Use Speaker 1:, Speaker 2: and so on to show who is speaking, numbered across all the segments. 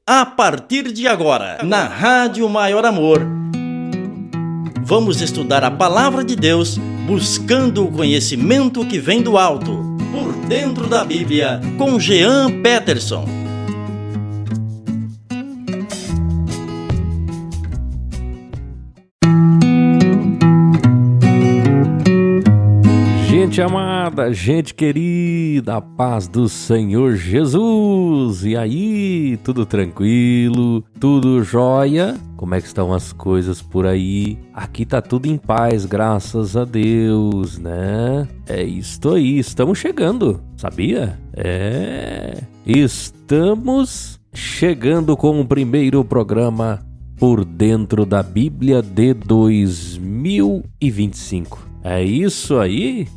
Speaker 1: A partir de agora, na Rádio Maior Amor, vamos estudar a Palavra de Deus, buscando o conhecimento que vem do alto, por dentro da Bíblia, com Jean Peterson.
Speaker 2: Gente amada, gente querida, a paz do Senhor Jesus. E aí, tudo tranquilo? Tudo jóia? Como é que estão as coisas por aí? Aqui tá tudo em paz, graças a Deus, né? É isto aí, estamos chegando, sabia? Estamos chegando com o primeiro programa Por Dentro da Bíblia de 2025. É isso aí?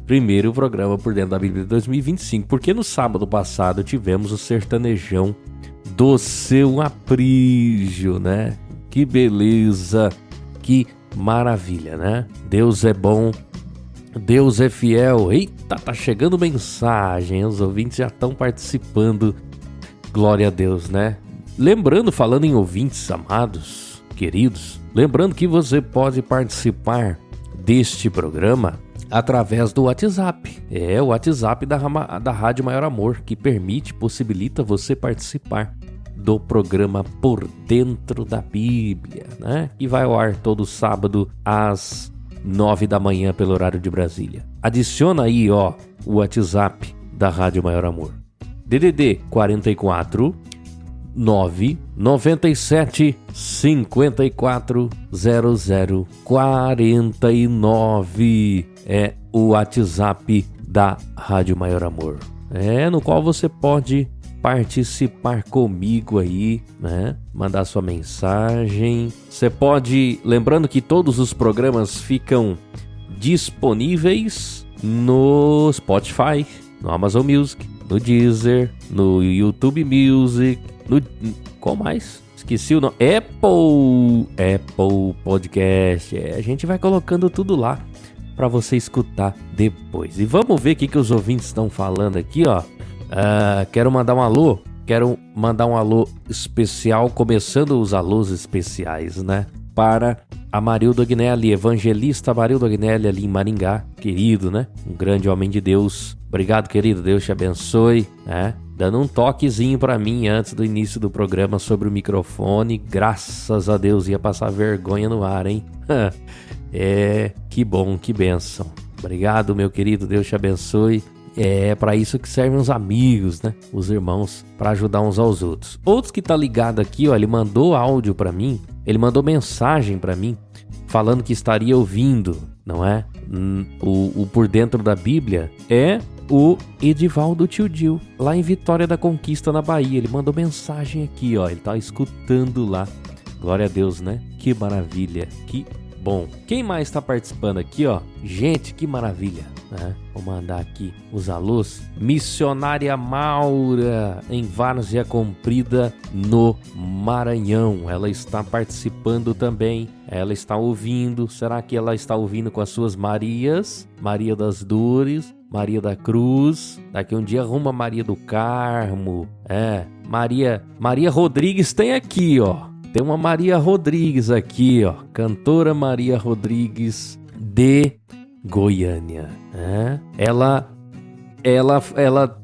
Speaker 2: Primeiro programa Por Dentro da Bíblia de 2025, porque no sábado passado tivemos o sertanejão do Seu Aprígio, né? Que beleza, que maravilha, né? Deus é bom, Deus é fiel. Eita, tá chegando mensagem, os ouvintes já estão participando. Glória a Deus, né? Lembrando, falando em ouvintes amados, queridos, lembrando que você pode participar deste programa através do WhatsApp. O WhatsApp da Rádio Maior Amor, que possibilita você participar do programa Por Dentro da Bíblia, né? Que vai ao ar todo sábado às 9 da manhã pelo horário de Brasília. Adiciona aí, o WhatsApp da Rádio Maior Amor. DDD 44 997 54 00 49 é o WhatsApp da Rádio Maior Amor, no qual você pode participar comigo aí, né? Mandar sua mensagem. Você pode, lembrando que todos os programas ficam disponíveis no Spotify, no Amazon Music, no Deezer, no YouTube Music, qual mais? Esqueci o nome. Apple Podcast. A gente vai colocando tudo lá para você escutar depois. E vamos ver o que os ouvintes estão falando aqui, ó. Quero mandar um alô especial, começando os alôs especiais, né? Para a Marildo Agnelli, evangelista Marildo Agnelli ali em Maringá, querido, né? Um grande homem de Deus. Obrigado, querido, Deus te abençoe, né? Dando um toquezinho pra mim antes do início do programa sobre o microfone. Graças a Deus, ia passar vergonha no ar, hein? Que bom, que bênção. Obrigado, meu querido, Deus te abençoe. É para isso que servem os amigos, né? Os irmãos, para ajudar uns aos outros. Outros que tá ligado aqui, ó, ele mandou áudio pra mim, ele mandou mensagem pra mim, falando que estaria ouvindo, não é? O Por Dentro da Bíblia é o Edivaldo Tio Dil, lá em Vitória da Conquista, na Bahia. Ele mandou mensagem aqui, ó, ele tá escutando lá. Glória a Deus, né? Que maravilha, que bom. Quem mais tá participando aqui, ó? Gente, que maravilha, né? Vou mandar aqui os alôs. Missionária Maura, em Várzea Comprida, no Maranhão. Ela está participando também. Ela está ouvindo. Será que ela está ouvindo com as suas Marias? Maria das Dores, Maria da Cruz. Daqui um dia arruma Maria do Carmo. Maria Rodrigues tem aqui, ó. Tem uma Maria Rodrigues aqui, ó. Cantora Maria Rodrigues de Goiânia, né? Ela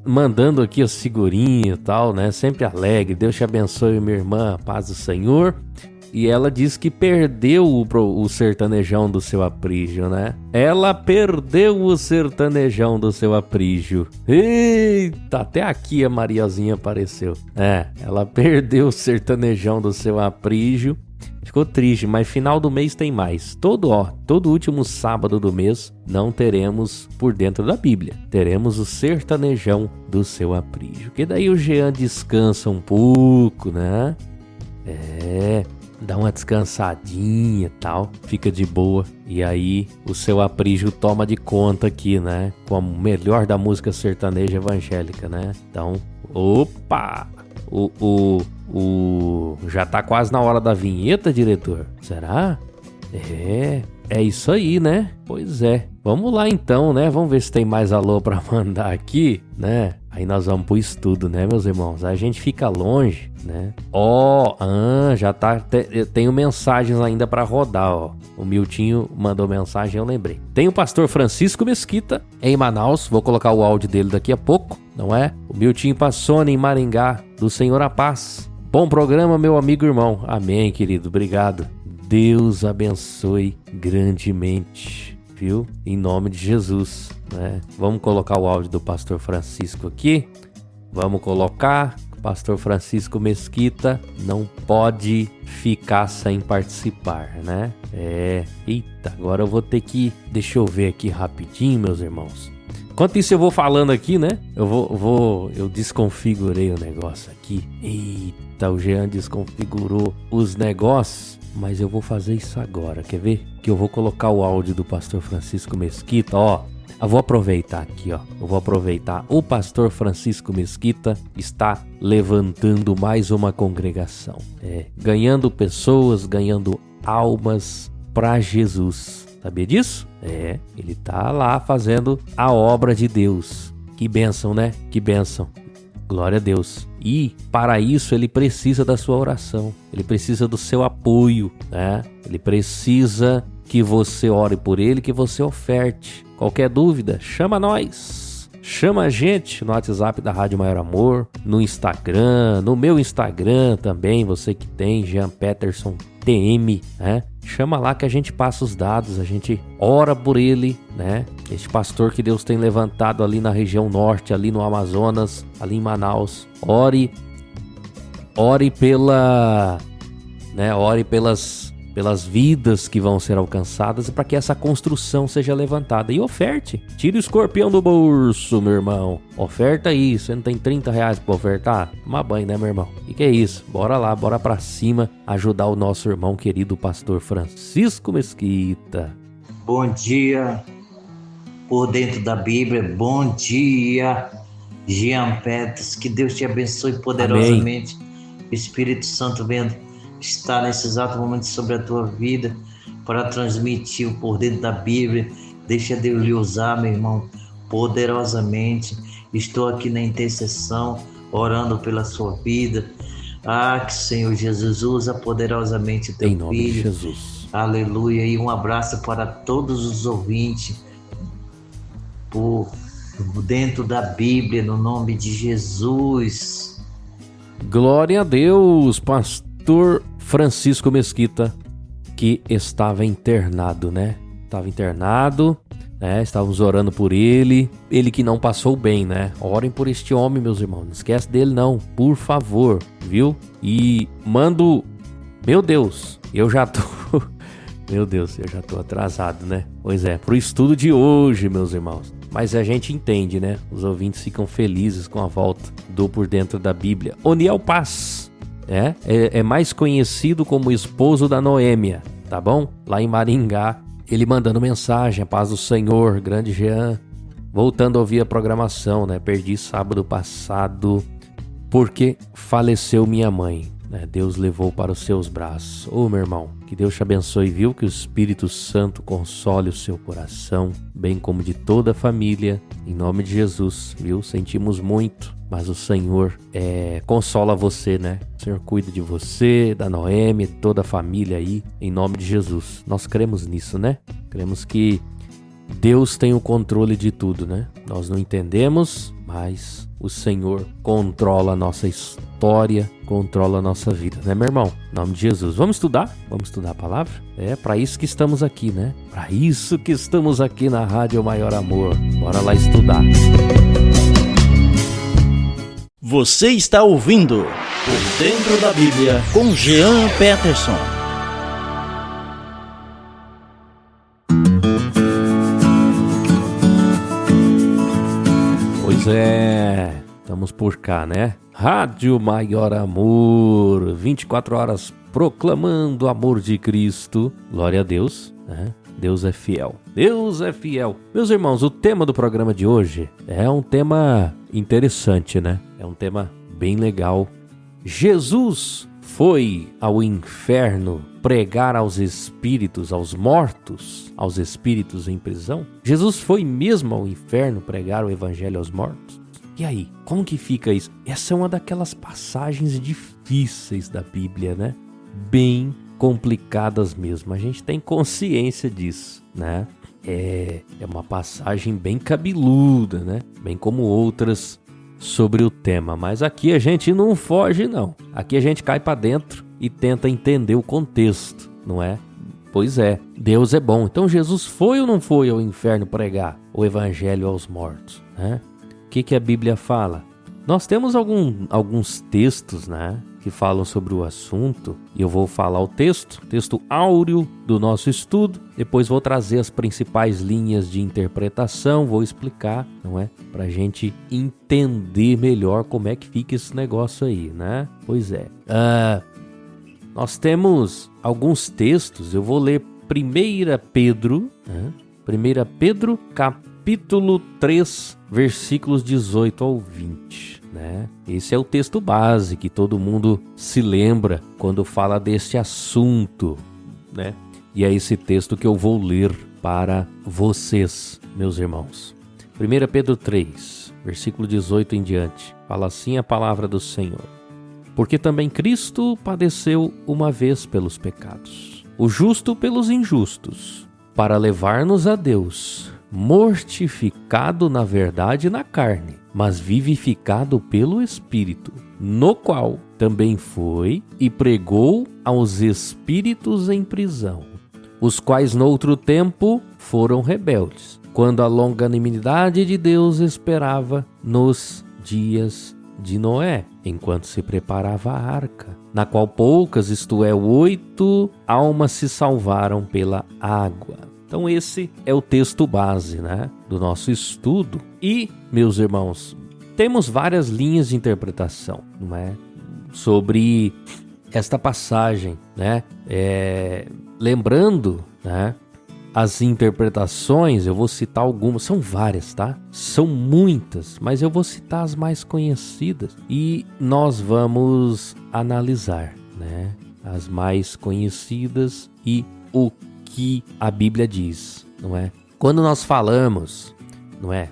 Speaker 2: mandando aqui as figurinhas e tal, né? Sempre alegre. Deus te abençoe, minha irmã, paz do Senhor. E ela diz que perdeu o sertanejão do Seu Aprígio, né? Ela perdeu o sertanejão do Seu Aprígio. Eita, até aqui a Mariazinha apareceu. Ela perdeu o sertanejão do Seu Aprígio. Ficou triste, mas final do mês tem mais. Todo último sábado do mês não teremos Por Dentro da Bíblia. Teremos o sertanejão do Seu Aprígio. Que daí o Jean descansa um pouco, né? Dá uma descansadinha e tal, fica de boa. E aí o Seu Aprígio toma de conta aqui, né? Com o melhor da música sertaneja evangélica, né? Então, opa! Já tá quase na hora da vinheta, diretor. Será? É isso aí, né? Pois é. Vamos lá então, né? Vamos ver se tem mais alô pra mandar aqui, né? Aí nós vamos pro estudo, né, meus irmãos? A gente fica longe, né? Já tá... Tenho mensagens ainda pra rodar, ó. O Miltinho mandou mensagem, eu lembrei. Tem o pastor Francisco Mesquita em Manaus. Vou colocar o áudio dele daqui a pouco, não é? O Miltinho Passoni em Maringá, do Senhor a Paz. Bom programa, meu amigo e irmão. Amém, querido. Obrigado. Deus abençoe grandemente, viu? Em nome de Jesus, né? Vamos colocar o áudio do pastor Francisco aqui. Vamos colocar. O pastor Francisco Mesquita não pode ficar sem participar, né? Eita, agora eu vou ter que... Deixa eu ver aqui rapidinho, meus irmãos. Enquanto isso eu vou falando aqui, né? Eu desconfigurei o negócio aqui. Eita, o Jean desconfigurou os negócios. Mas eu vou fazer isso agora, quer ver? Que eu vou colocar o áudio do pastor Francisco Mesquita, ó. Eu vou aproveitar aqui, ó. Eu vou aproveitar. O pastor Francisco Mesquita está levantando mais uma congregação. Ganhando pessoas, ganhando almas para Jesus. Sabia disso? Ele tá lá fazendo a obra de Deus. Que bênção, né? Que bênção. Glória a Deus. E para isso ele precisa da sua oração. Ele precisa do seu apoio, né? Ele precisa que você ore por ele, que você oferte. Qualquer dúvida, chama nós. Chama a gente no WhatsApp da Rádio Maior Amor, no Instagram, no meu Instagram também, você que tem, Jean Peterson TM, né? Chama lá que a gente passa os dados, a gente ora por ele, né? Este pastor que Deus tem levantado ali na região norte, ali no Amazonas, ali em Manaus. Ore pelas vidas que vão ser alcançadas e para que essa construção seja levantada. E oferte. Tire o escorpião do bolso, meu irmão. Oferta aí. Você não tem R$30 para ofertar? Toma banho, né, meu irmão? E que é isso? Bora lá, bora pra cima ajudar o nosso irmão querido, pastor Francisco Mesquita.
Speaker 3: Bom dia, por dentro da Bíblia. Bom dia, Jean Peters. Que Deus te abençoe poderosamente. Amém. O Espírito Santo venha estar nesse exato momento sobre a tua vida para transmitir o por dentro da Bíblia. Deixa Deus lhe usar, meu irmão, poderosamente. Estou aqui na intercessão, orando pela sua vida. Que o Senhor Jesus usa poderosamente teu filho. Em nome de Jesus. Aleluia. E um abraço para todos os ouvintes por dentro da Bíblia, no nome de Jesus.
Speaker 2: Glória a Deus, pastor Francisco Mesquita, que estava internado, né? Estava internado, né? Estávamos orando por ele. Ele que não passou bem, né? Orem por este homem, meus irmãos. Não esquece dele não, por favor, viu? E mando... Meu Deus, eu já tô atrasado, né? Pois é, pro estudo de hoje, meus irmãos. Mas a gente entende, né? Os ouvintes ficam felizes com a volta do Por Dentro da Bíblia. Oniel Paz. É mais conhecido como esposo da Noêmia, tá bom? Lá em Maringá, ele mandando mensagem, a paz do Senhor, grande Jean. Voltando a ouvir a programação, né? Perdi sábado passado porque faleceu minha mãe, né? Deus levou para os seus braços. Meu irmão, que Deus te abençoe, viu? Que o Espírito Santo console o seu coração, bem como de toda a família, em nome de Jesus, viu? Sentimos muito. Mas o Senhor consola você, né? O Senhor cuida de você, da Noêmia, de toda a família aí, em nome de Jesus. Nós cremos nisso, né? Cremos que Deus tem o controle de tudo, né? Nós não entendemos, mas o Senhor controla a nossa história, controla a nossa vida, né, meu irmão? Em nome de Jesus. Vamos estudar? Vamos estudar a palavra? É para isso que estamos aqui, né? Para isso que estamos aqui na Rádio Maior Amor. Bora lá estudar.
Speaker 1: Você está ouvindo Por Dentro da Bíblia com Jean Peterson.
Speaker 2: Pois é, estamos por cá, né? Rádio Maior Amor, 24 horas proclamando o amor de Cristo. Glória a Deus, né? Deus é fiel. Deus é fiel. Meus irmãos, o tema do programa de hoje é um tema interessante, né? É um tema bem legal. Jesus foi ao inferno pregar aos espíritos, aos mortos, aos espíritos em prisão? Jesus foi mesmo ao inferno pregar o evangelho aos mortos? E aí, como que fica isso? Essa é uma daquelas passagens difíceis da Bíblia, né? Bem complicadas mesmo. A gente tem consciência disso, né? É uma passagem bem cabeluda, né? Bem como outras sobre o tema. Mas aqui a gente não foge, não. Aqui a gente cai para dentro e tenta entender o contexto, não é? Pois é, Deus é bom. Então Jesus foi ou não foi ao inferno pregar o evangelho aos mortos, né? O que a Bíblia fala? Nós temos alguns textos, né, que falam sobre o assunto, e eu vou falar o texto áureo do nosso estudo, depois vou trazer as principais linhas de interpretação, vou explicar, não é? Pra gente entender melhor como é que fica esse negócio aí, né? Pois é. Nós temos alguns textos, eu vou ler 1 Pedro, né? 1 Pedro, capítulo 3, versículos 18 ao 20, né? Esse é o texto base que todo mundo se lembra quando fala deste assunto, né? E é esse texto que eu vou ler para vocês, meus irmãos. 1 Pedro 3, versículo 18 em diante, fala assim a palavra do Senhor. Porque também Cristo padeceu uma vez pelos pecados, o justo pelos injustos, para levar-nos a Deus, mortificado na verdade na carne, mas vivificado pelo Espírito, no qual também foi e pregou aos espíritos em prisão, os quais noutro tempo foram rebeldes, quando a longanimidade de Deus esperava nos dias de Noé, enquanto se preparava a arca, na qual poucas, isto é, 8 almas se salvaram pela água. Então esse é o texto base, né, do nosso estudo. E, meus irmãos, temos várias linhas de interpretação, não é, sobre esta passagem, né? Lembrando, né, as interpretações, eu vou citar algumas, são várias, tá? São muitas, mas eu vou citar as mais conhecidas e nós vamos analisar, né, as mais conhecidas e o que a Bíblia diz, não é? Quando nós falamos, não é,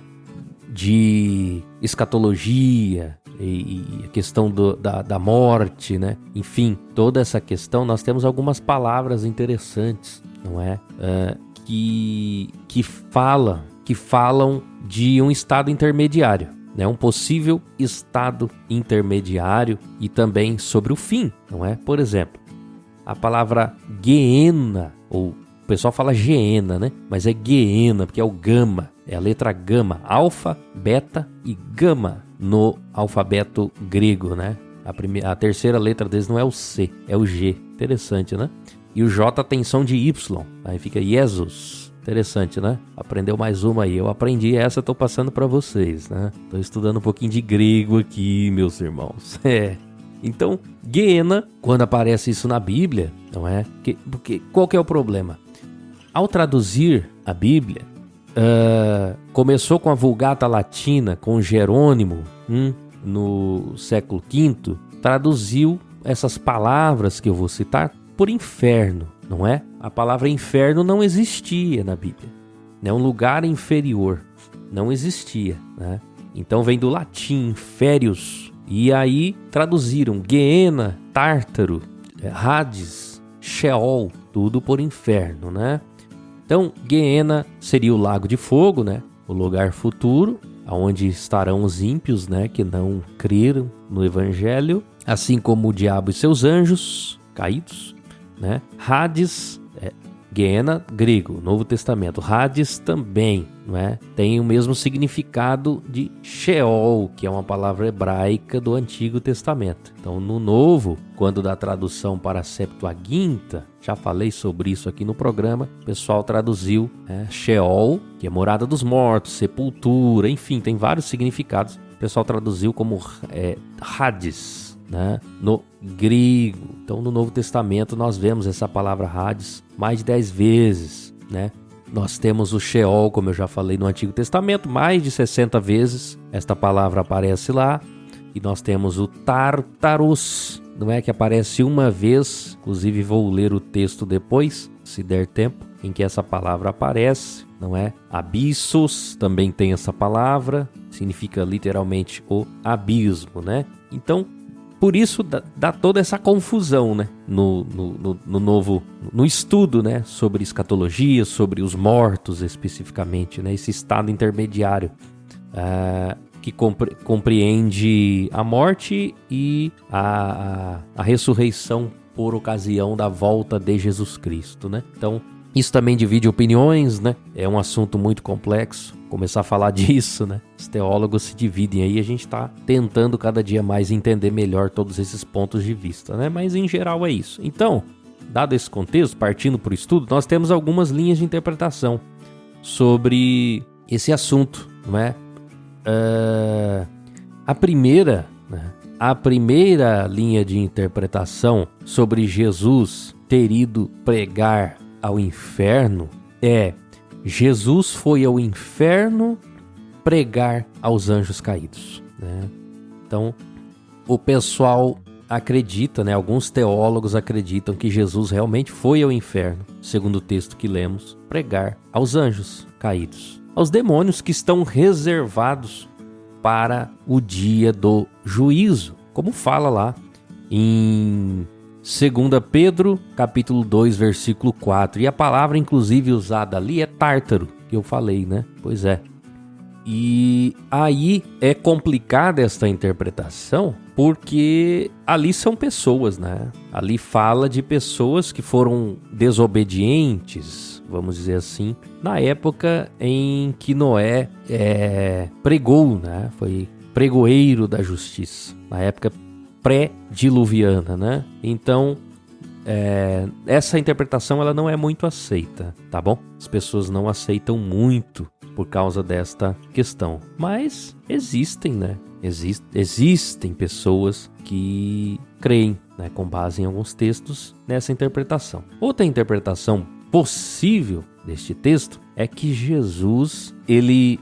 Speaker 2: de escatologia e a questão da morte, né? Enfim, toda essa questão, nós temos algumas palavras interessantes, não é? Que falam de um estado intermediário, né? Um possível estado intermediário e também sobre o fim, não é? Por exemplo, a palavra Geena, ou o pessoal fala Geena, né? Mas é Geena, porque é o gama, é a letra gama, alfa, beta e gama no alfabeto grego, né? A terceira letra deles não é o C, é o G. Interessante, né? E o J tem som de Y, aí fica Jesus. Interessante, né? Aprendeu mais uma aí. Eu aprendi essa, tô passando para vocês, né? Tô estudando um pouquinho de grego aqui, meus irmãos. Então, Geena, quando aparece isso na Bíblia, não é? Porque qual que é o problema? Ao traduzir a Bíblia, começou com a Vulgata Latina, com Jerônimo, no século V, traduziu essas palavras que eu vou citar por inferno, não é? A palavra inferno não existia na Bíblia, né? Um lugar inferior não existia, né? Então vem do latim inferius, e aí traduziram Geena, Tártaro, Hades, Sheol, tudo por inferno, né? Então Geena seria o lago de fogo, né? O lugar futuro, onde estarão os ímpios, né? Que não creram no Evangelho, assim como o diabo e seus anjos caídos, né? Hades, Geena, grego, Novo Testamento. Hades também, não é? Tem o mesmo significado de Sheol, que é uma palavra hebraica do Antigo Testamento. Então, no Novo, quando dá tradução para a Septuaginta, já falei sobre isso aqui no programa, o pessoal traduziu Sheol, que é morada dos mortos, sepultura, enfim, tem vários significados. O pessoal traduziu como Hades, né, no grego. Então no Novo Testamento nós vemos essa palavra Hades mais de 10 vezes, né? Nós temos o Sheol, como eu já falei no Antigo Testamento, mais de 60 vezes esta palavra aparece lá. E nós temos o Tártaros, não é, que aparece uma vez, inclusive vou ler o texto depois, se der tempo, em que essa palavra aparece, não é? Abissos também tem essa palavra, significa literalmente o abismo, né? Então, por isso dá toda essa confusão, né? No estudo, né? Sobre escatologia, sobre os mortos especificamente, né? Esse estado intermediário que compreende a morte e a ressurreição por ocasião da volta de Jesus Cristo, né? Então, isso também divide opiniões, né? É um assunto muito complexo. Começar a falar disso, né? Os teólogos se dividem aí, a gente está tentando cada dia mais entender melhor todos esses pontos de vista, né? Mas em geral é isso. Então, dado esse contexto, partindo para o estudo, nós temos algumas linhas de interpretação sobre esse assunto, não é? A primeira linha de interpretação sobre Jesus ter ido pregar ao inferno é: Jesus foi ao inferno pregar aos anjos caídos, né? Então, o pessoal acredita, né? Alguns teólogos acreditam que Jesus realmente foi ao inferno, segundo o texto que lemos, pregar aos anjos caídos, aos demônios que estão reservados para o dia do juízo, como fala lá em 2 Pedro, capítulo 2, versículo 4. E a palavra, inclusive, usada ali é tártaro, que eu falei, né? Pois é. E aí é complicada esta interpretação, porque ali são pessoas, né? Ali fala de pessoas que foram desobedientes, vamos dizer assim, na época em que Noé pregou, né? Foi pregoeiro da justiça, na época pré-diluviana, né? Então, essa interpretação ela não é muito aceita, tá bom? As pessoas não aceitam muito por causa desta questão. Mas existem, né? Existem pessoas que creem, né, com base em alguns textos, nessa interpretação. Outra interpretação possível deste texto é que Jesus, ele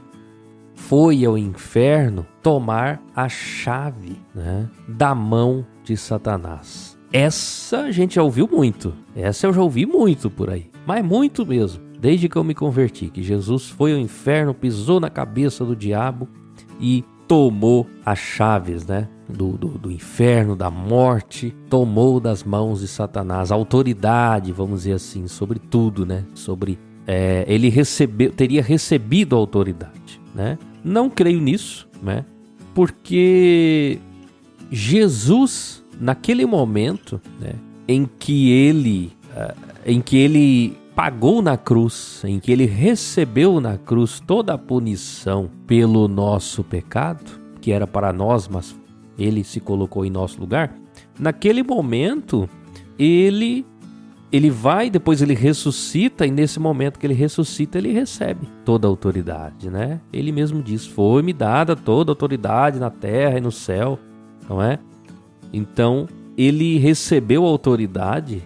Speaker 2: foi ao inferno tomar a chave, né, da mão de Satanás. Essa a gente já ouviu muito. Essa eu já ouvi muito por aí. Mas muito mesmo. Desde que eu me converti, que Jesus foi ao inferno, pisou na cabeça do diabo e tomou as chaves, né, do inferno, da morte, tomou das mãos de Satanás a autoridade, vamos dizer assim, sobre tudo, né, ele teria recebido a autoridade, né. Não creio nisso, né, porque Jesus, naquele momento, né, em que ele pagou na cruz, em que ele recebeu na cruz toda a punição pelo nosso pecado, que era para nós, mas ele se colocou em nosso lugar. Naquele momento, ele vai, depois ele ressuscita, e nesse momento que ele ressuscita, ele recebe toda a autoridade, né? Ele mesmo diz: foi-me dada toda a autoridade na terra e no céu, não é? Então, ele recebeu autoridade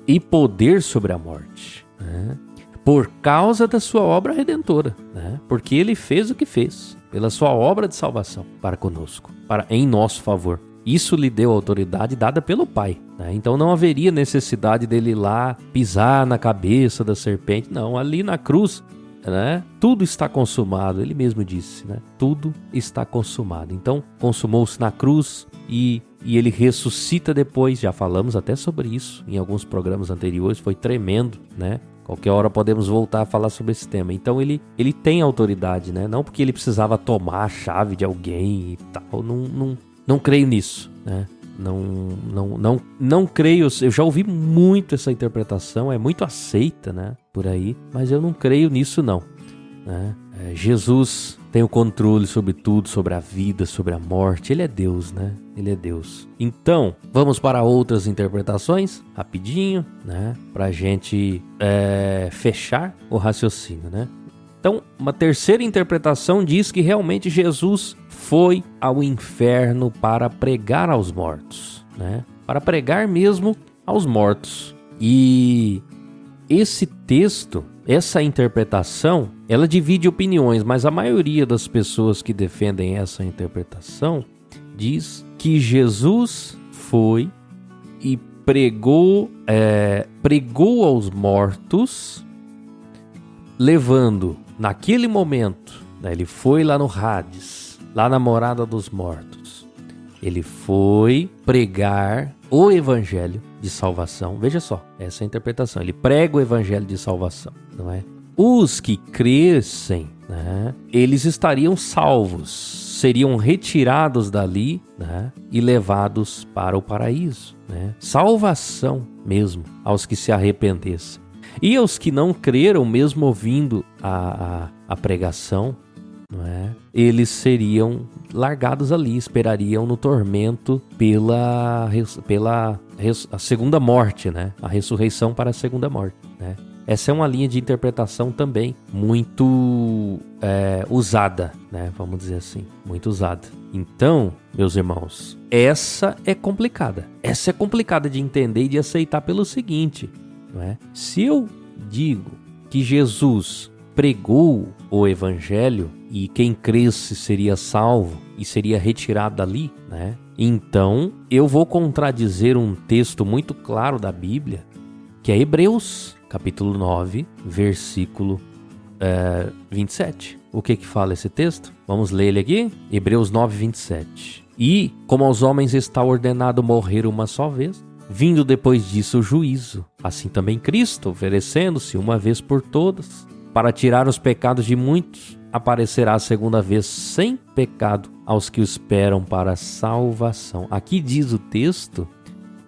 Speaker 2: e poder sobre a morte, né? Por causa da sua obra redentora, né? Porque ele fez o que fez, pela sua obra de salvação para conosco, em nosso favor. Isso lhe deu autoridade dada pelo Pai, né? Então não haveria necessidade dele ir lá pisar na cabeça da serpente. Não, ali na cruz, né, tudo está consumado. Ele mesmo disse, né? Tudo está consumado. Então consumou-se na cruz e ele ressuscita depois. Já falamos até sobre isso em alguns programas anteriores. Foi tremendo, né? Qualquer hora podemos voltar a falar sobre esse tema. Então ele tem autoridade, né? Não porque ele precisava tomar a chave de alguém e tal. Não creio nisso, né? Não creio. Eu já ouvi muito essa interpretação, é muito aceita, né, por aí, mas eu não creio nisso não, né? Jesus tem o controle sobre tudo, sobre a vida, sobre a morte. Ele é Deus, né? Ele é Deus. Então, vamos para outras interpretações, rapidinho, né? Pra gente fechar o raciocínio, né? Então, uma terceira interpretação diz que realmente Jesus foi ao inferno para pregar aos mortos, né? Para pregar mesmo aos mortos. E esse texto, essa interpretação, ela divide opiniões, mas a maioria das pessoas que defendem essa interpretação diz que Jesus foi e pregou aos mortos, levando, naquele momento, né, ele foi lá no Hades, lá na morada dos mortos. Ele foi pregar o evangelho de salvação. Veja só, essa é a interpretação. Ele prega o evangelho de salvação, não é? Os que crescem, né, eles estariam salvos, seriam retirados dali, né, e levados para o paraíso, né? Salvação mesmo aos que se arrependessem. E aos que não creram, mesmo ouvindo a pregação, não é? Eles seriam largados ali, esperariam no tormento pela a segunda morte, né? A ressurreição para a segunda morte, né? Essa é uma linha de interpretação também muito usada, né? Vamos dizer assim, muito usada. Então, meus irmãos, essa é complicada. Essa é complicada de entender e de aceitar pelo seguinte, não é? Se eu digo que Jesus pregou o evangelho e quem cresce seria salvo e seria retirado dali, né? Então, eu vou contradizer um texto muito claro da Bíblia, que é Hebreus, capítulo 9, versículo 27. O que fala esse texto? Vamos ler ele aqui? Hebreus 9, 27. E, como aos homens está ordenado morrer uma só vez, vindo depois disso o juízo, assim também Cristo, oferecendo-se uma vez por todas, para tirar os pecados de muitos, aparecerá a segunda vez sem pecado aos que o esperam para a salvação. Aqui diz o texto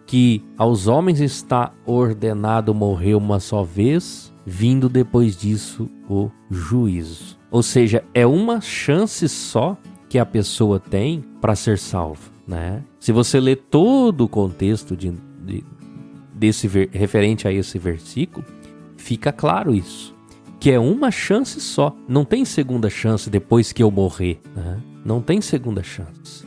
Speaker 2: que aos homens está ordenado morrer uma só vez, vindo depois disso o juízo. Ou seja, é uma chance só que a pessoa tem para ser salva, né? Se você ler todo o contexto referente a esse versículo, fica claro isso, que é uma chance só. Não tem segunda chance depois que eu morrer, né? Não tem segunda chance.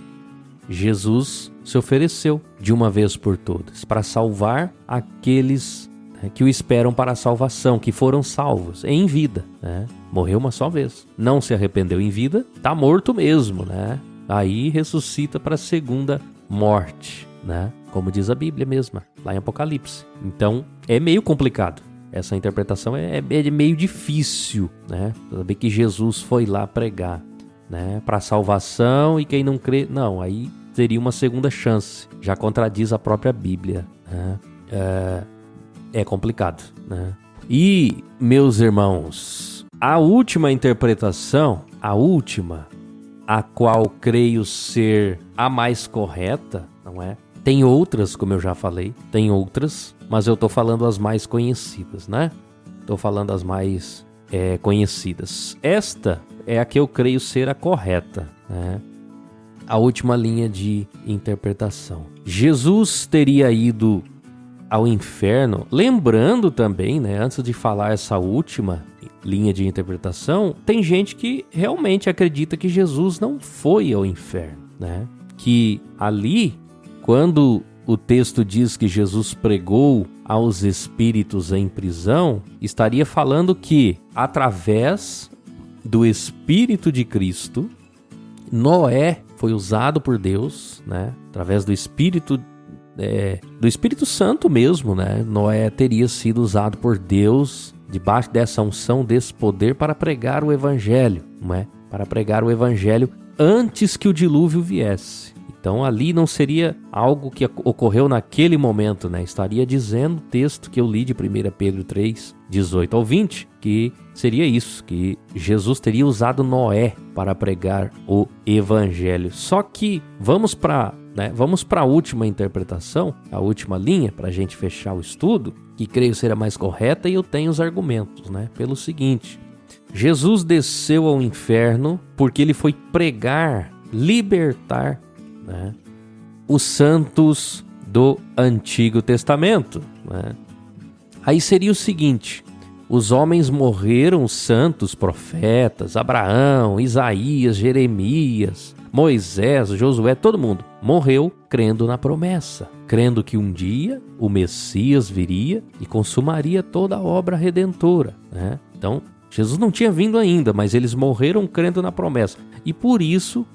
Speaker 2: Jesus se ofereceu de uma vez por todas para salvar aqueles, né, que o esperam para a salvação, que foram salvos em vida, né? Morreu uma só vez. Não se arrependeu em vida, está morto mesmo, né? Aí ressuscita para a segunda morte, né? Como diz a Bíblia mesma, lá em Apocalipse. Então, é meio complicado. Essa interpretação é meio difícil, né? Saber que Jesus foi lá pregar, né, para salvação, e quem não crê, não, aí teria uma segunda chance. Já contradiz a própria Bíblia, né? É complicado, né? E, meus irmãos, a última interpretação, a qual creio ser a mais correta, não é? Tem outras, como eu já falei, tem outras, mas eu tô falando as mais conhecidas, né? Tô falando as mais conhecidas. Esta é a que eu creio ser a correta, né? A última linha de interpretação. Jesus teria ido ao inferno, lembrando também, né, antes de falar essa última linha de interpretação, tem gente que realmente acredita que Jesus não foi ao inferno, né? Que ali, quando o texto diz que Jesus pregou aos espíritos em prisão, estaria falando que, através do Espírito de Cristo, Noé foi usado por Deus, né? Através do Espírito Santo mesmo, né? Noé teria sido usado por Deus, debaixo dessa unção, desse poder, para pregar o Evangelho, não é? Para pregar o Evangelho antes que o dilúvio viesse. Então ali não seria algo que ocorreu naquele momento, né? Estaria dizendo o texto que eu li de 1 Pedro 3, 18 ao 20, que seria isso, que Jesus teria usado Noé para pregar o Evangelho. Só que vamos para a última interpretação, a última linha, para a gente fechar o estudo, que creio ser a mais correta, e eu tenho os argumentos, né? Pelo seguinte: Jesus desceu ao inferno porque ele foi pregar, libertar, né, os santos do Antigo Testamento, né? Aí seria o seguinte: os homens morreram, os santos profetas, Abraão, Isaías, Jeremias, Moisés, Josué, todo mundo morreu crendo na promessa, crendo que um dia o Messias viria e consumaria toda a obra redentora, né? Então, Jesus não tinha vindo ainda, mas eles morreram crendo na promessa e por isso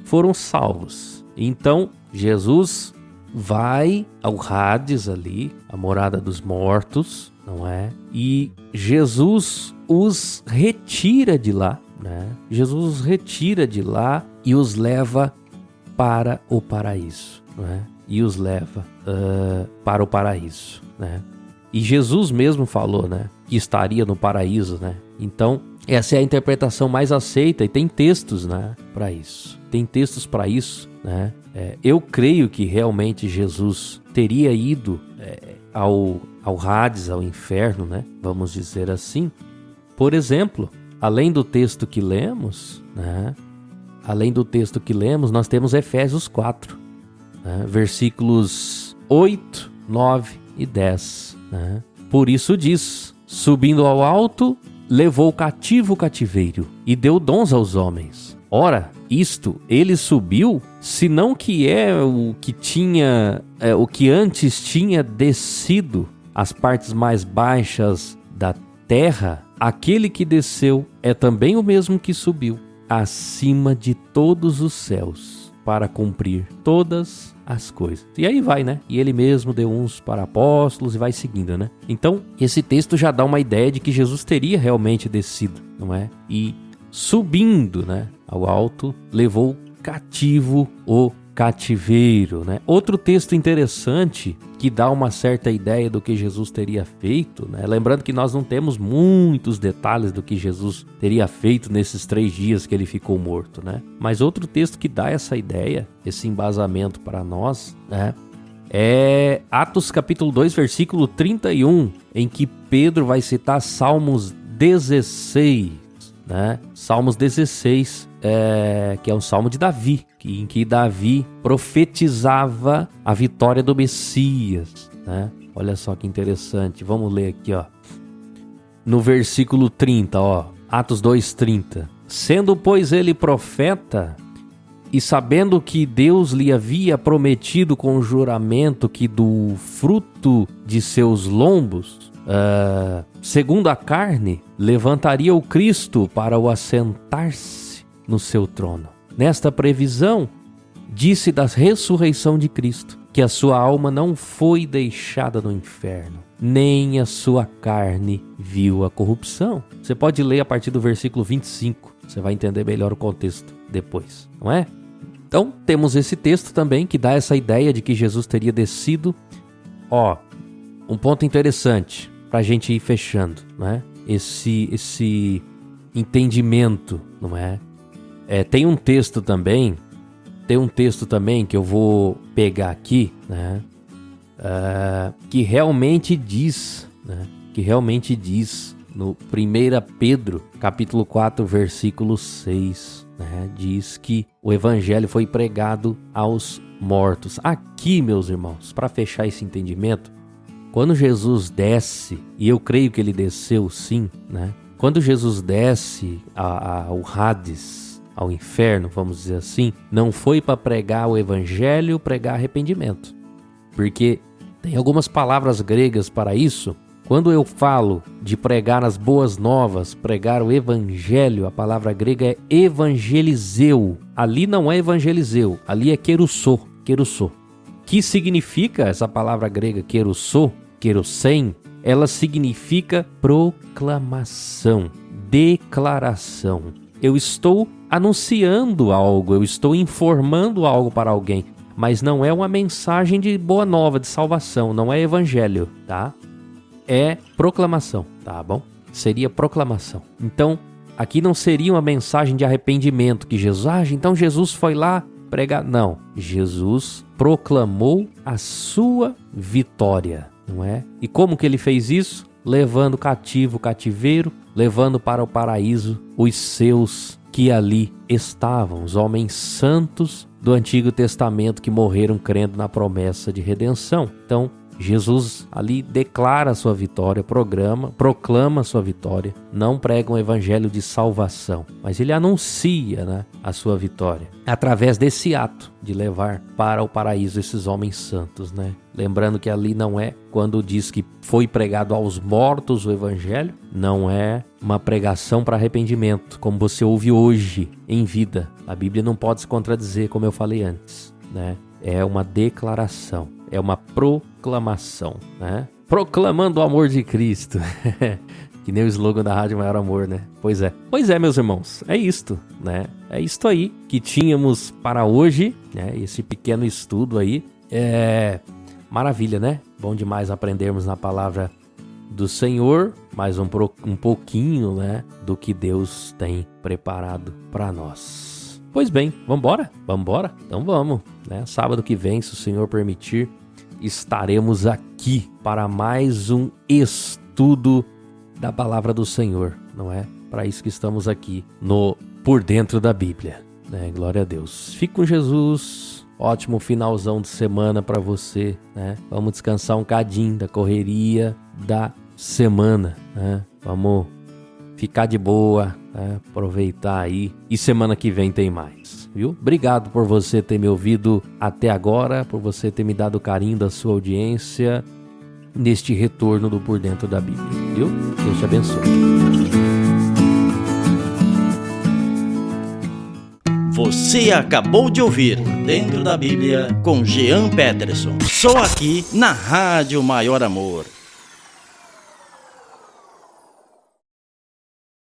Speaker 2: foram salvos. Então, Jesus vai ao Hades ali, a morada dos mortos, não é? E Jesus os retira de lá, né? Jesus os retira de lá e os leva para o paraíso, né? E os leva para o paraíso, né? E Jesus mesmo falou, né, que estaria no paraíso, né? Então, essa é a interpretação mais aceita e tem textos, né, para isso. Tem textos para isso, né? Eu creio que realmente Jesus teria ido ao Hades, ao inferno, né? Vamos dizer assim. Por exemplo, além do texto que lemos, né? Além do texto que lemos, nós temos Efésios 4, né? Versículos 8, 9 e 10. Né? Por isso diz: subindo ao alto, levou cativo o cativeiro e deu dons aos homens. Ora, isto ele subiu, senão que é o que tinha, o que antes tinha descido às partes mais baixas da terra. Aquele que desceu é também o mesmo que subiu acima de todos os céus para cumprir todas as coisas. E aí vai, né? E ele mesmo deu uns para apóstolos e vai seguindo, né? Então, esse texto já dá uma ideia de que Jesus teria realmente descido, não é? E subindo, né, ao alto, levou cativo o cativeiro, né? Outro texto interessante que dá uma certa ideia do que Jesus teria feito, né? Lembrando que nós não temos muitos detalhes do que Jesus teria feito nesses 3 dias que ele ficou morto, né? Mas outro texto que dá essa ideia, esse embasamento para nós, né, é Atos capítulo 2, versículo 31, em que Pedro vai citar Salmos 16, né? Salmos 16, que é um salmo de Davi, em que Davi profetizava a vitória do Messias, né? Olha só que interessante. Vamos ler aqui, ó. No versículo 30, ó. Atos 2:30. Sendo, pois, ele profeta, e sabendo que Deus lhe havia prometido com juramento que do fruto de seus lombos, segundo a carne, levantaria o Cristo para o assentar-se no seu trono. Nesta previsão, disse da ressurreição de Cristo, que a sua alma não foi deixada no inferno, nem a sua carne viu a corrupção. Você pode ler a partir do versículo 25, você vai entender melhor o contexto depois, não é? Então, temos esse texto também que dá essa ideia de que Jesus teria descido. Ó, um ponto interessante para a gente ir fechando, né? Esse entendimento, não é? Tem um texto também que eu vou pegar aqui, né? Que realmente diz, né? Que realmente diz no 1 Pedro, capítulo 4, versículo 6, né? Diz que o evangelho foi pregado aos mortos. Aqui, meus irmãos, para fechar esse entendimento, quando Jesus desce, e eu creio que ele desceu sim, né? Quando Jesus desce ao Hades, ao inferno, vamos dizer assim, não foi para pregar o evangelho, pregar arrependimento. Porque tem algumas palavras gregas para isso. Quando eu falo de pregar as boas novas, pregar o evangelho, a palavra grega é evangelizeu. Ali não é evangelizeu, ali é kerussô. Que significa essa palavra grega kerussô, kerussem? Ela significa proclamação, declaração. Eu estou anunciando algo, eu estou informando algo para alguém, mas não é uma mensagem de boa nova, de salvação, não é evangelho, tá? É proclamação, tá bom? Seria proclamação. Então, aqui não seria uma mensagem de arrependimento que Jesus, então Jesus foi lá pregar. Não, Jesus proclamou a sua vitória, não é? E como que ele fez isso? Levando cativo o cativeiro, levando para o paraíso os seus que ali estavam, os homens santos do Antigo Testamento que morreram crendo na promessa de redenção. Então, Jesus ali declara a sua vitória, proclama a sua vitória, não prega um evangelho de salvação, mas ele anuncia, né, a sua vitória, através desse ato de levar para o paraíso esses homens santos, né? Lembrando que ali não é, quando diz que foi pregado aos mortos o evangelho, não é uma pregação para arrependimento, como você ouve hoje em vida. A Bíblia não pode se contradizer, como eu falei antes, né? é uma declaração, é uma proclamação, né? Proclamando o amor de Cristo. Que nem o slogan da Rádio Maior Amor, né? Pois é, meus irmãos, é isto, né? É isto aí que tínhamos para hoje, né? Esse pequeno estudo aí. Maravilha, né? Bom demais aprendermos na palavra do Senhor, mais um pouquinho, né? Do que Deus tem preparado para nós. Pois bem, vambora? Então vamos, né? Sábado que vem, se o Senhor permitir, estaremos aqui para mais um estudo da palavra do Senhor, não é? Para isso que estamos aqui no Por Dentro da Bíblia, né? Glória a Deus. Fique com Jesus. Ótimo finalzão de semana para você, né? Vamos descansar um cadinho da correria da semana, né? Vamos ficar de boa, né? Aproveitar aí. E semana que vem tem mais, viu? Obrigado por você ter me ouvido até agora, por você ter me dado o carinho da sua audiência neste retorno do Por Dentro da Bíblia, viu? Deus te abençoe.
Speaker 1: Você acabou de ouvir Por Dentro da Bíblia com Jean Peterson. Só aqui na Rádio Maior Amor.